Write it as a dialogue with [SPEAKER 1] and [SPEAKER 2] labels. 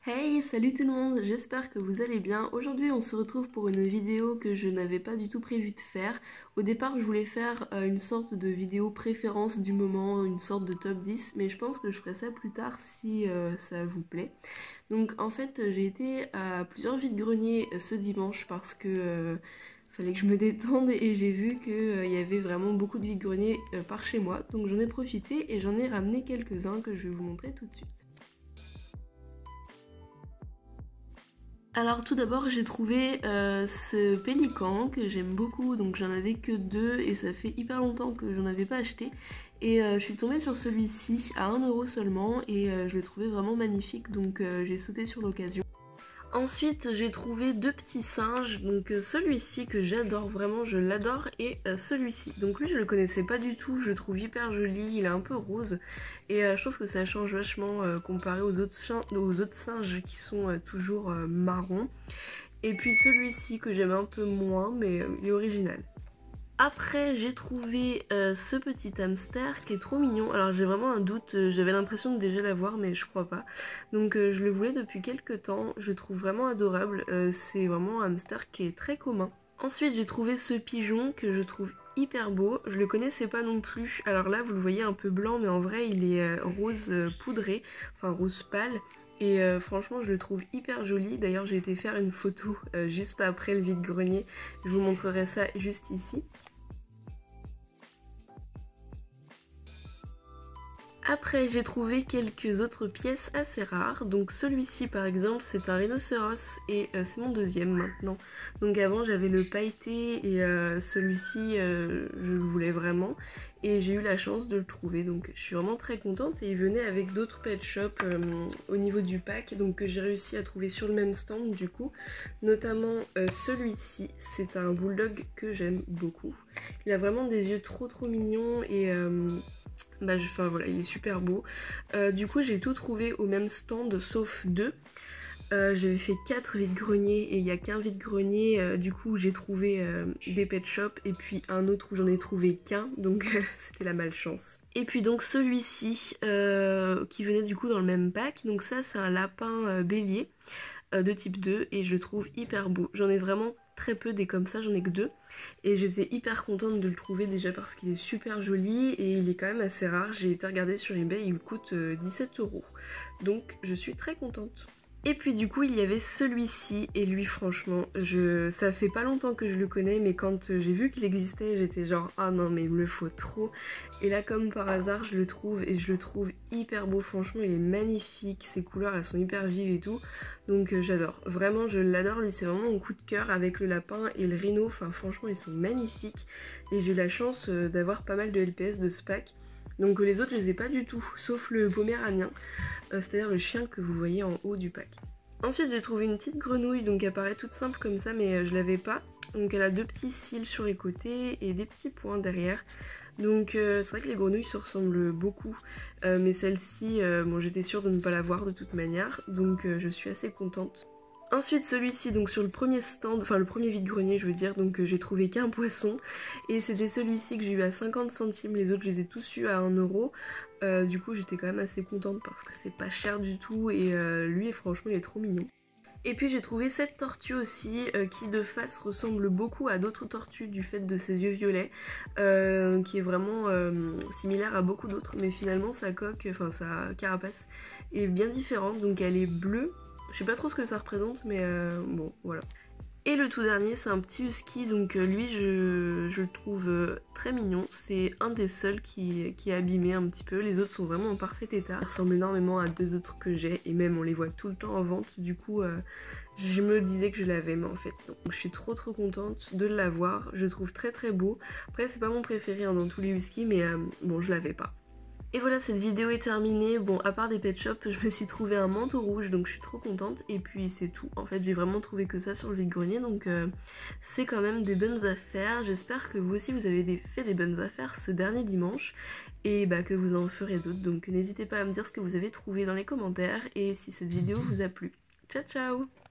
[SPEAKER 1] Hey, salut tout le monde, j'espère que vous allez bien. Aujourd'hui on se retrouve pour une vidéo que je n'avais pas du tout prévu de faire. Au départ je voulais faire une sorte de vidéo préférence du moment, une sorte de top 10, mais je pense que je ferai ça plus tard si ça vous plaît. Donc en fait j'ai été à plusieurs vide-greniers ce dimanche parce que fallait que je me détende et j'ai vu qu'il y avait vraiment beaucoup de vide-greniers par chez moi. Donc j'en ai profité et j'en ai ramené quelques-uns que je vais vous montrer tout de suite. Alors tout d'abord j'ai trouvé ce pélican que j'aime beaucoup, donc j'en avais que deux et ça fait hyper longtemps que j'en avais pas acheté. Et je suis tombée sur celui-ci à 1 € seulement et je le trouvais vraiment magnifique, donc j'ai sauté sur l'occasion. Ensuite j'ai trouvé deux petits singes, donc celui-ci que j'adore, vraiment je l'adore, et celui-ci. Donc lui je le connaissais pas du tout, je le trouve hyper joli, il est un peu rose et je trouve que ça change vachement comparé aux autres singes qui sont toujours marrons. Et puis celui-ci que j'aime un peu moins mais il est original. Après j'ai trouvé ce petit hamster qui est trop mignon. Alors j'ai vraiment un doute, j'avais l'impression de déjà l'avoir mais je crois pas. Donc je le voulais depuis quelques temps, je le trouve vraiment adorable, c'est vraiment un hamster qui est très commun. Ensuite j'ai trouvé ce pigeon que je trouve hyper beau, je le connaissais pas non plus. Alors là vous le voyez un peu blanc mais en vrai il est rose poudré, enfin rose pâle. Et franchement je le trouve hyper joli. D'ailleurs j'ai été faire une photo juste après le vide-grenier, je vous montrerai ça juste ici. Après j'ai trouvé quelques autres pièces assez rares, donc celui-ci par exemple c'est un rhinocéros et c'est mon deuxième maintenant. Donc avant j'avais le pailleté et celui-ci je le voulais vraiment et j'ai eu la chance de le trouver, donc je suis vraiment très contente. Et il venait avec d'autres pet shops au niveau du pack, donc que j'ai réussi à trouver sur le même stand du coup, notamment celui-ci, c'est un bulldog que j'aime beaucoup. Il a vraiment des yeux trop mignons et enfin voilà, il est super beau. Du coup j'ai tout trouvé au même stand sauf deux. J'avais fait 4 vide-greniers et il n'y a qu'un vide-grenier du coup j'ai trouvé des pet shops et puis un autre où j'en ai trouvé qu'un, donc c'était la malchance. Et puis donc celui-ci qui venait du coup dans le même pack, donc ça c'est un lapin bélier de type 2 et je le trouve hyper beau. J'en ai vraiment très peu des comme ça, j'en ai que deux et j'étais hyper contente de le trouver déjà parce qu'il est super joli et il est quand même assez rare. J'ai été regarder sur eBay, il coûte 17 €, donc je suis très contente. Et puis du coup il y avait celui-ci et lui franchement ça fait pas longtemps que je le connais mais quand j'ai vu qu'il existait j'étais genre ah non mais il me le faut trop. Et là comme par hasard je le trouve et je le trouve hyper beau, franchement il est magnifique, ses couleurs elles sont hyper vives et tout, donc j'adore, vraiment je l'adore. Lui c'est vraiment mon coup de cœur avec le lapin et le rhino, enfin franchement ils sont magnifiques et j'ai eu la chance d'avoir pas mal de LPS de ce pack. Donc les autres je les ai pas du tout, sauf le poméranien, c'est-à-dire le chien que vous voyez en haut du pack. Ensuite j'ai trouvé une petite grenouille, donc elle paraît toute simple comme ça mais je l'avais pas. Donc elle a deux petits cils sur les côtés et des petits points derrière. Donc c'est vrai que les grenouilles se ressemblent beaucoup, mais celle-ci, bon j'étais sûre de ne pas l'avoir de toute manière, donc je suis assez contente. Ensuite celui-ci, donc sur le premier stand, enfin le premier vide-grenier je veux dire, donc j'ai trouvé qu'un poisson et c'était celui-ci que j'ai eu à 50 centimes, les autres je les ai tous eu à 1 €. Du coup j'étais quand même assez contente parce que c'est pas cher du tout et lui franchement il est trop mignon. Et puis j'ai trouvé cette tortue aussi qui de face ressemble beaucoup à d'autres tortues du fait de ses yeux violets, qui est vraiment similaire à beaucoup d'autres, mais finalement sa coque, enfin sa carapace est bien différente, donc elle est bleue. Je sais pas trop ce que ça représente mais bon voilà. Et le tout dernier c'est un petit husky, donc lui je le trouve très mignon, c'est un des seuls qui est abîmé un petit peu, les autres sont vraiment en parfait état. Il ressemble énormément à deux autres que j'ai et même on les voit tout le temps en vente, du coup je me disais que je l'avais mais en fait non. Donc je suis trop contente de l'avoir, je le trouve très beau. Après c'est pas mon préféré hein, dans tous les huskies mais bon je l'avais pas. Et voilà, cette vidéo est terminée. Bon, à part des pet shops, je me suis trouvé un manteau rouge, donc je suis trop contente. Et puis c'est tout. En fait, j'ai vraiment trouvé que ça sur le vide-grenier, donc c'est quand même des bonnes affaires. J'espère que vous aussi, vous avez fait des bonnes affaires ce dernier dimanche. Et bah que vous en ferez d'autres. Donc n'hésitez pas à me dire ce que vous avez trouvé dans les commentaires et si cette vidéo vous a plu. Ciao ciao!